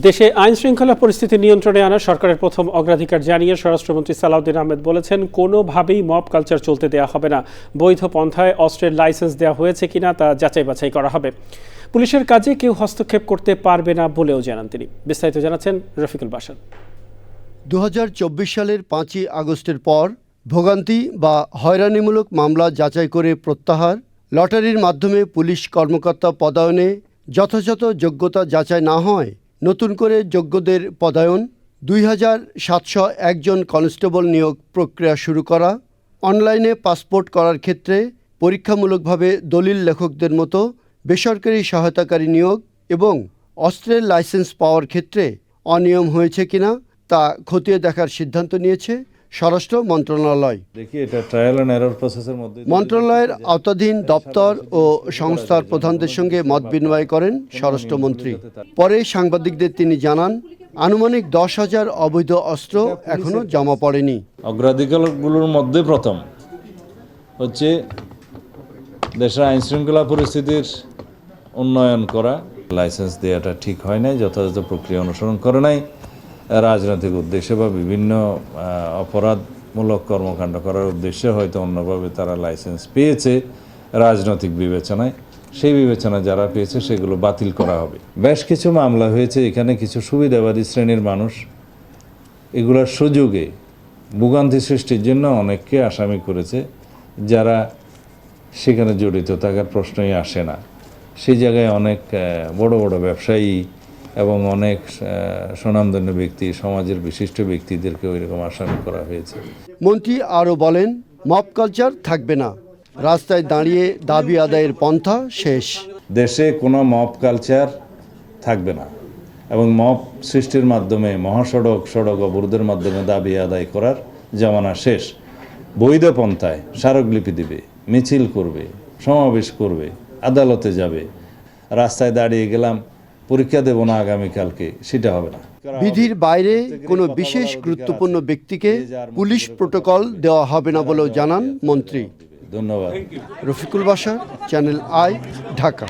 দেশে আইন শৃঙ্খলা পরিস্থিতি নিয়ন্ত্রণে আনা সরকারের প্রথম অগ্রাধিকার জানিয়ে স্বরাষ্ট্রমন্ত্রী সালাউদ্দিন আহমেদ বলেছেন, কোনোভাবেই মব কালচার চলতে দেওয়া হবে না। বৈধ পন্থায় অস্ত্রের লাইসেন্স দেওয়া হয়েছে কিনা তা যাচাই বাছাই করা হবে। পুলিশের কাজে কেউ হস্তক্ষেপ করতে পারবে না বলেও জানান তিনি। বিস্তারিত জানাচ্ছেন রফিকুল বাশার। 2024 সালের 5ই আগস্টের পর ভোগান্তি বা হয়রানিমূলক মামলা যাচাই করে প্রত্যাহার, লটারির মাধ্যমে পুলিশ কর্মকর্তা পদায়নে যথাযথ যোগ্যতা যাচাই না হয় নতুন করে যোগ্যদের পদায়ন, 2701 জন কনস্টেবল নিয়োগ প্রক্রিয়া শুরু করা, অনলাইনে পাসপোর্ট করার ক্ষেত্রে পরীক্ষামূলকভাবে দলিল লেখকদের মতো বেসরকারি সহায়তাকারী নিয়োগ এবং অস্ত্রের লাইসেন্স পাওয়ার ক্ষেত্রে অনিয়ম হয়েছে কিনা তা খতিয়ে দেখার সিদ্ধান্ত নিয়েছে স্বরাষ্ট্র মন্ত্রণালয়। মন্ত্রণালয়ের আওতাধীন দপ্তর ও সংস্থার প্রধানদের সঙ্গে মত বিনিময় করেন স্বরাষ্ট্রমন্ত্রী। পরে সাংবাদিকদের তিনি জানান, আনুমানিক 10,000 অবৈধ অস্ত্র এখনো জমা পড়েনি। অগ্রাধিকারগুলোর মধ্যে প্রথম হচ্ছে দেশের আইন শৃঙ্খলা পরিস্থিতির উন্নয়ন করা। লাইসেন্স দেওয়াটা ঠিক হয় নাই, যথাযথ প্রক্রিয়া অনুসরণ করে নাই, রাজনৈতিক উদ্দেশ্যে বা বিভিন্ন অপরাধমূলক কর্মকাণ্ড করার উদ্দেশ্যে হয়তো অন্যভাবে তারা লাইসেন্স পেয়েছে রাজনৈতিক বিবেচনায়। সেই বিবেচনা যারা পেয়েছে সেগুলো বাতিল করা হবে। বেশ কিছু মামলা হয়েছে, এখানে কিছু সুবিধাবাদী শ্রেণীর মানুষ এগুলোর সুযোগে ভোগান্তি সৃষ্টির জন্য অনেককে আসামি করেছে, যারা সেখানে জড়িত থাকার প্রশ্নই আসে না। সেই জায়গায় অনেক বড় বড় ব্যবসায়ী এবং অনেক স্বনামধন্য ব্যক্তি, সমাজের বিশিষ্ট ব্যক্তিদেরকে ওইরকম আসামি করা হয়েছে। মন্ত্রী আরও বলেন, মব কালচার থাকবে না, রাস্তায় দাঁড়িয়ে দাবি আদায়ের পন্থা শেষ। দেশে কোনো মব কালচার থাকবে না এবং মব সৃষ্টির মাধ্যমে মহাসড়ক, সড়ক অবরোধের মাধ্যমে দাবি আদায় করার জামানা শেষ। বৈধ পন্থায় স্মারকলিপি দিবে, মিছিল করবে, সমাবেশ করবে, আদালতে যাবে। রাস্তায় দাঁড়িয়ে গেলাম, পরীক্ষা দেব না আগামীকালকে, সেটা হবে না। বিধির বাইরে কোনো বিশেষ গুরুত্বপূর্ণ ব্যক্তিকে পুলিশ প্রোটোকল দেওয়া হবে না বলেও জানান মন্ত্রী। ধন্যবাদ। Rafiqul Bashar, channel I, Dhaka.